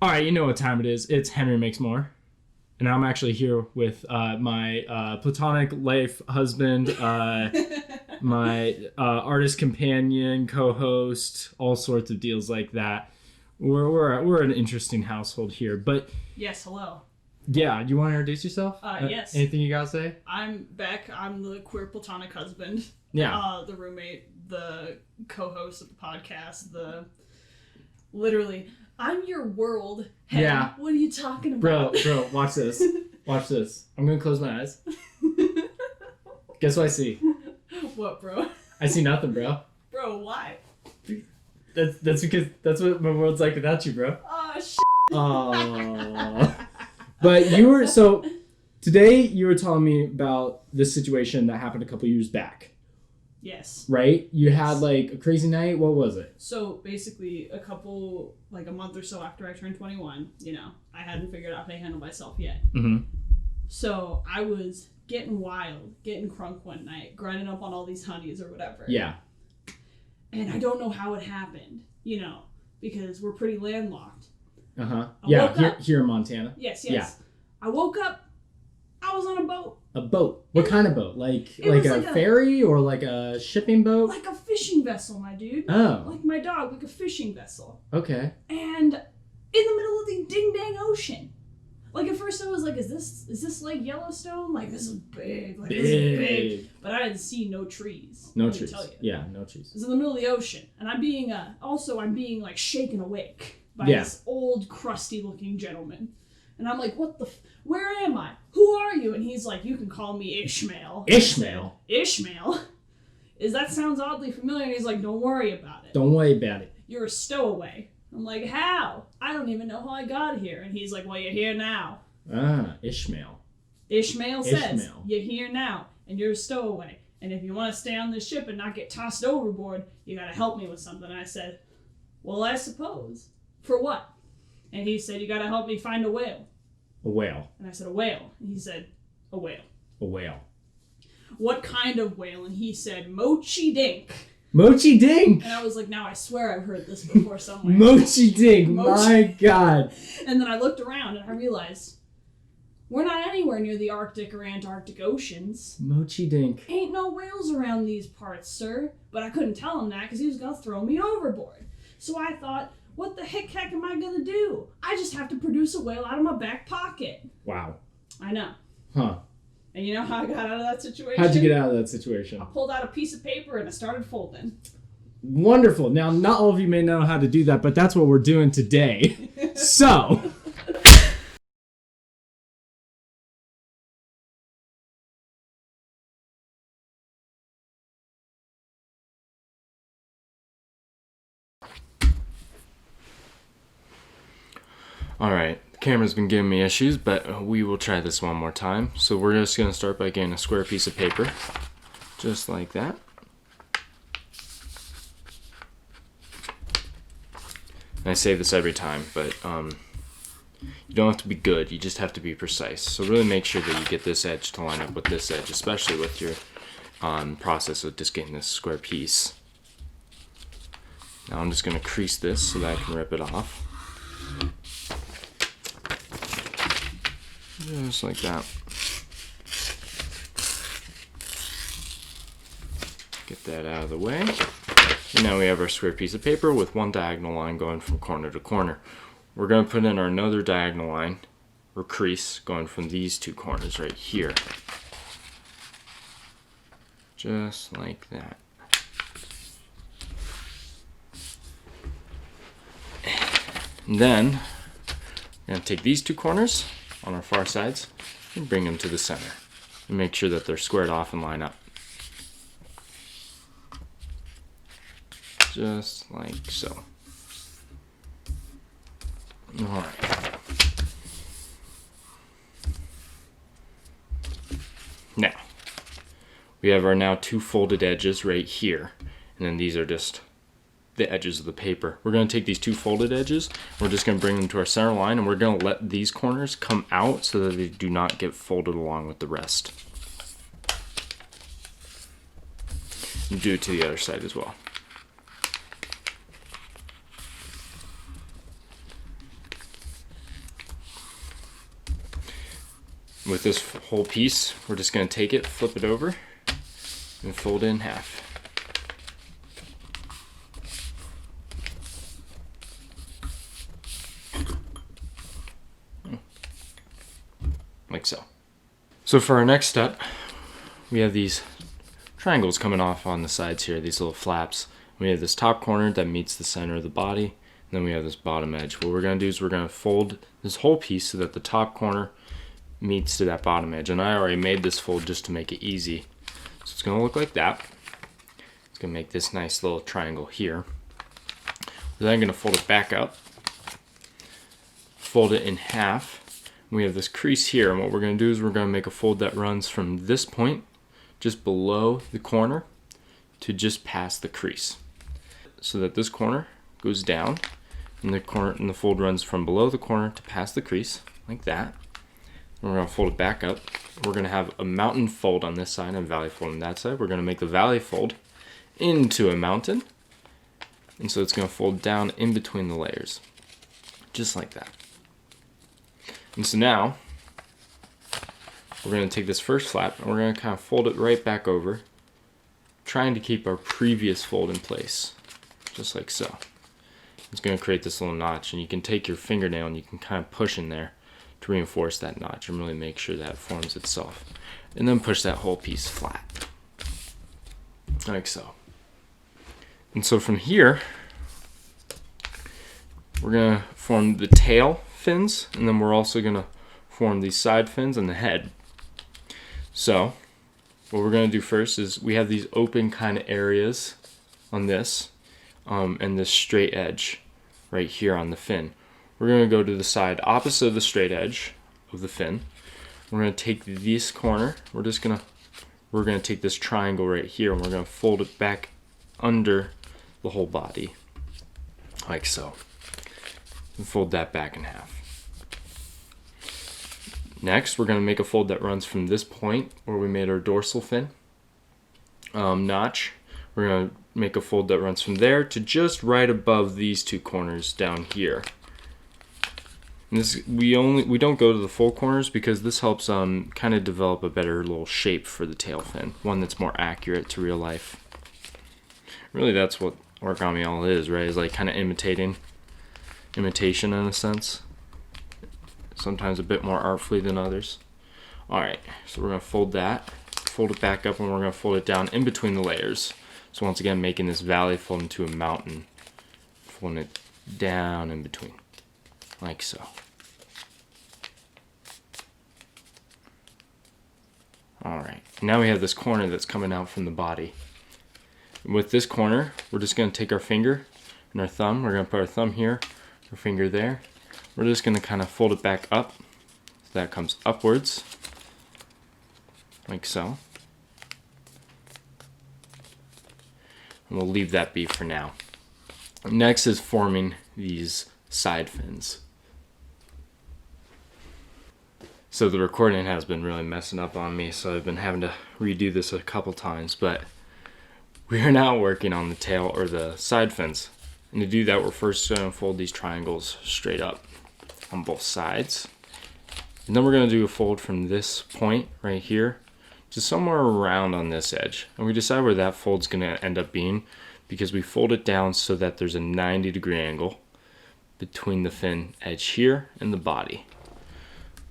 All right, you know what time it is. It's Henry Makes More. And I'm actually here with my platonic life husband, my artist companion, co-host, all sorts of deals like that. We're an interesting household here. But yes, hello. Yeah, do you want to introduce yourself? Yes. Anything you gotta say? I'm Beck. I'm the queer platonic husband. Yeah. The roommate, the co-host of the podcast, literally, I'm your world. Hey, yeah. What are you talking about? Bro, watch this. Watch this. I'm gonna close my eyes. Guess what I see? What, bro? I see nothing, bro. Bro, why? That's because that's what my world's like without you, bro. Oh, shit. Oh. But today you were telling me about this situation that happened a couple years back. Yes. Right? You had like a crazy night. What was it? So basically a month or so after I turned 21, I hadn't figured out how to handle myself yet. Mm-hmm. So I was getting wild, getting crunk one night, grinding up on all these honeys or whatever. Yeah. And I don't know how it happened, because we're pretty landlocked. Uh-huh. Yeah, here in Montana. Yes. Yeah. I woke up, I was on a boat. A boat? What kind of boat? Like a ferry or like a shipping boat? Like a fishing vessel, my dude. Oh. Like my dog, like a fishing vessel. Okay. And in the middle of the ding-dang ocean. Like at first I was like, is this like Yellowstone? Like this is big. Like this is big. But I didn't see no trees. No trees. Tell you. Yeah, no trees. It's in the middle of the ocean. And I'm being like shaken awake by this old crusty looking gentleman. And I'm like, where am I? Who are you? And he's like, you can call me Ishmael. Ishmael? Ishmael? That sounds oddly familiar. And he's like, don't worry about it. Don't worry about it. You're a stowaway. I'm like, how? I don't even know how I got here. And he's like, well, you're here now. Ah, Ishmael. Ishmael says, you're here now, and you're a stowaway. And if you want to stay on this ship and not get tossed overboard, you got to help me with something. And I said, well, I suppose. For what? And he said, you got to help me find a whale. A whale. And I said, a whale. And he said, a whale. A whale. What kind of whale? And he said, Mochi Dink. Mochi Dink! And I was like, now I swear I've heard this before somewhere. Mochi Dink, my God. And then I looked around and I realized, we're not anywhere near the Arctic or Antarctic oceans. Mochi Dink. Ain't no whales around these parts, sir. But I couldn't tell him that because he was going to throw me overboard. So I thought, what the heck am I going to do? I just have to produce a whale out of my back pocket. Wow. I know. Huh. And you know how I got out of that situation? How'd you get out of that situation? I pulled out a piece of paper and I started folding. Wonderful. Now, not all of you may know how to do that, but that's what we're doing today. So... Alright, the camera's been giving me issues, but we will try this one more time. So we're just going to start by getting a square piece of paper, just like that. And I say this every time, but you don't have to be good, you just have to be precise. So really make sure that you get this edge to line up with this edge, especially with your process of just getting this square piece. Now I'm just going to crease this so that I can rip it off. Just like that. Get that out of the way. And now we have our square piece of paper with one diagonal line going from corner to corner. We're going to put in another diagonal line or crease going from these two corners right here. Just like that. And then we're going to take these two corners on our far sides and bring them to the center and make sure that they're squared off and line up. Just like so. Alright. Now, we have our now two folded edges right here, and then these are just the edges of the paper. We're going to take these two folded edges, we're just going to bring them to our center line, and we're going to let these corners come out so that they do not get folded along with the rest. And do it to the other side as well. With this whole piece, we're just going to take it, flip it over, and fold it in half. Like so. So for our next step, we have these triangles coming off on the sides here, these little flaps. We have this top corner that meets the center of the body, and then we have this bottom edge. What we're going to do is we're going to fold this whole piece so that the top corner meets to that bottom edge. And I already made this fold just to make it easy. So it's going to look like that. It's going to make this nice little triangle here. We're then going to fold it back up, fold it in half. We have this crease here, and what we're going to do is we're going to make a fold that runs from this point just below the corner to just past the crease, so that this corner goes down and the fold runs from below the corner to past the crease like that. And we're going to fold it back up. We're going to have a mountain fold on this side and a valley fold on that side. We're going to make the valley fold into a mountain, and so it's going to fold down in between the layers just like that. And so now, we're going to take this first flap and we're going to kind of fold it right back over, trying to keep our previous fold in place, just like so. It's going to create this little notch, and you can take your fingernail and you can kind of push in there to reinforce that notch and really make sure that it forms itself. And then push that whole piece flat, like so. And so from here, we're going to form the tail fins, and then we're also going to form these side fins and the head. So what we're going to do first is we have these open kind of areas on this and this straight edge right here on the fin. We're going to go to the side opposite of the straight edge of the fin. We're going to take this corner, we're going to take this triangle right here, and we're going to fold it back under the whole body like so, and fold that back in half. Next, we're going to make a fold that runs from this point where we made our dorsal fin notch. We're going to make a fold that runs from there to just right above these two corners down here. And this we don't go to the full corners because this helps kind of develop a better little shape for the tail fin, one that's more accurate to real life. Really, that's what origami all is, right? Is like kind of imitation in a sense. Sometimes a bit more artfully than others. Alright, so we're going to fold that, fold it back up, and we're going to fold it down in between the layers. So once again, making this valley fold into a mountain, folding it down in between, like so. Alright, now we have this corner that's coming out from the body. With this corner, we're just going to take our finger and our thumb, we're going to put our thumb here, our finger there. We're just going to kind of fold it back up so that comes upwards, like so. And we'll leave that be for now. Next is forming these side fins. So the recording has been really messing up on me, so I've been having to redo this a couple times, but we are now working on the tail or the side fins. And to do that, we're first going to fold these triangles straight up on both sides. And then we're going to do a fold from this point right here to somewhere around on this edge. And we decide where that fold's going to end up being because we fold it down so that there's a 90-degree angle between the fin edge here and the body.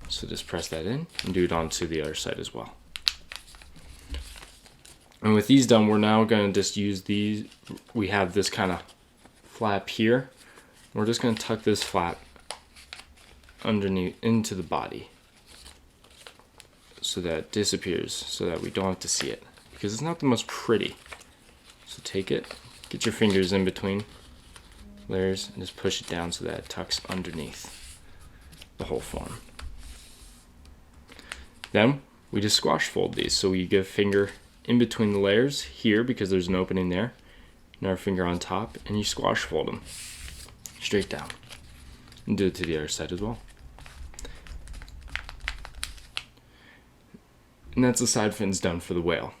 So just press that in and do it onto the other side as well. And with these done, we're now going to just use these. We have this kind of flap here. We're just going to tuck this flap underneath into the body so that it disappears, so that we don't have to see it, because it's not the most pretty. So take it, get your fingers in between layers, and just push it down so that it tucks underneath the whole form. Then we just squash fold these, so we give finger in between the layers here because there's an opening there, and our finger on top, and you squash fold them straight down. And do it to the other side as well. And that's the side fins done for the whale.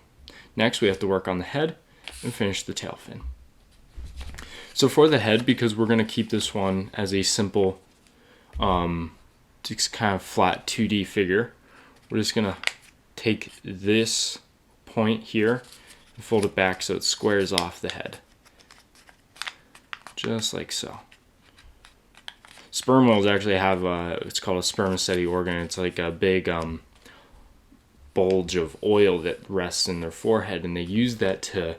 Next, we have to work on the head and finish the tail fin. So for the head, because we're going to keep this one as a simple, just kind of flat 2D figure, we're just gonna take this point here and fold it back so it squares off the head. Just like so. Sperm whales actually have it's called a spermaceti organ. It's like a big bulge of oil that rests in their forehead, and they use that to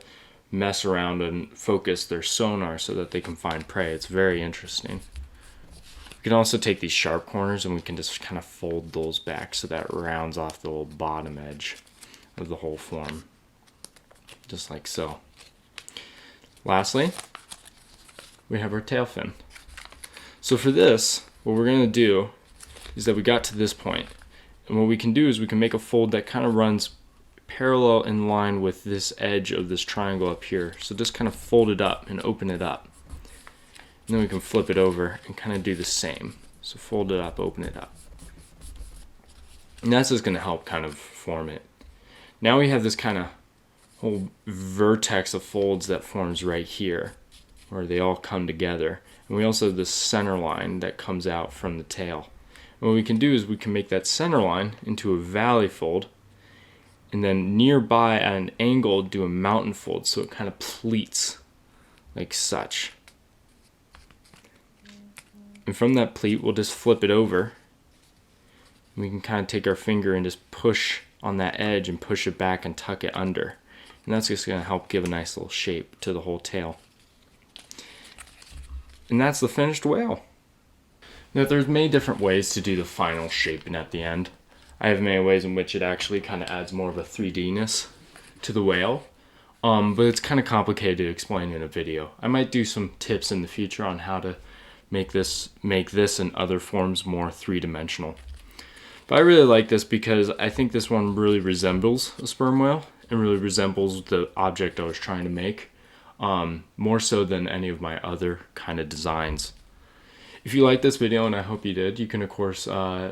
mess around and focus their sonar so that they can find prey. It's very interesting. We can also take these sharp corners and we can just kind of fold those back so that rounds off the little bottom edge of the whole form. Just like so. Lastly, we have our tail fin. So for this, what we're going to do is that we got to this point. And what we can do is we can make a fold that kind of runs parallel in line with this edge of this triangle up here. So just kind of fold it up and open it up. And then we can flip it over and kind of do the same. So fold it up, open it up. And that's just going to help kind of form it. Now we have this kind of whole vertex of folds that forms right here, where they all come together. And we also have this center line that comes out from the tail. And what we can do is we can make that center line into a valley fold, and then nearby at an angle do a mountain fold so it kind of pleats like such. And from that pleat we'll just flip it over. We can kind of take our finger and just push on that edge and push it back and tuck it under. And that's just going to help give a nice little shape to the whole tail. And that's the finished whale. Now there's many different ways to do the final shaping at the end. I have many ways in which it actually kind of adds more of a 3D-ness to the whale. But it's kind of complicated to explain in a video. I might do some tips in the future on how to make this and other forms more three-dimensional. But I really like this because I think this one really resembles a sperm whale and really resembles the object I was trying to make, more so than any of my other kind of designs. If you liked this video, and I hope you did, you can of course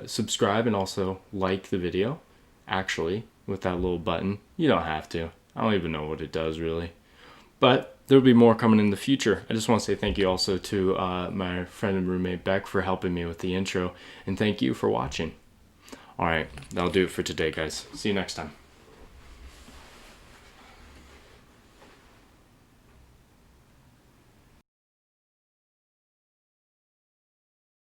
subscribe and also like the video, actually, with that little button. You don't have to. I don't even know what it does really. But there'll be more coming in the future. I just want to say thank you also to my friend and roommate Beck for helping me with the intro, and thank you for watching. Alright, that'll do it for today, guys. See you next time.